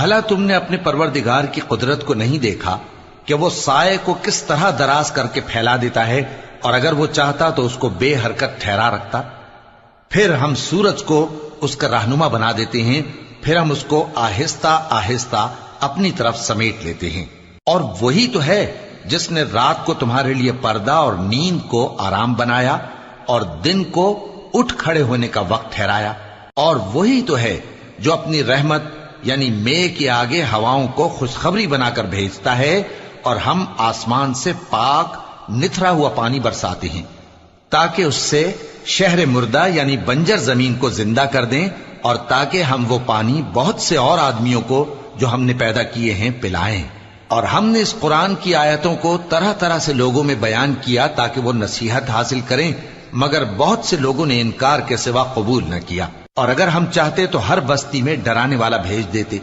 بھلا تم نے اپنے پروردگار کی قدرت کو نہیں دیکھا کہ وہ سائے کو کس طرح دراز کر کے پھیلا دیتا ہے، اور اگر وہ چاہتا تو اس کو بے حرکت ٹھہرا رکھتا؟ پھر ہم سورج کو اس کا رہنما بنا دیتے ہیں، پھر ہم اس کو آہستہ آہستہ اپنی طرف سمیٹ لیتے ہیں۔ اور وہی تو ہے جس نے رات کو تمہارے لیے پردہ اور نیند کو آرام بنایا اور دن کو اٹھ کھڑے ہونے کا وقت ٹھہرایا، اور وہی تو ہے جو اپنی رحمت یعنی مے کے آگے ہواؤں کو خوشخبری بنا کر بھیجتا ہے، اور ہم آسمان سے پاک نتھرا ہوا پانی برساتے ہیں تاکہ اس سے شہر مردہ یعنی بنجر زمین کو زندہ کر دیں، اور تاکہ ہم وہ پانی بہت سے اور آدمیوں کو جو ہم نے پیدا کیے ہیں پلائیں۔ اور ہم نے اس قرآن کی آیتوں کو طرح طرح سے لوگوں میں بیان کیا تاکہ وہ نصیحت حاصل کریں، مگر بہت سے لوگوں نے انکار کے سوا قبول نہ کیا۔ اور اگر ہم چاہتے تو ہر بستی میں ڈرانے والا بھیج دیتے،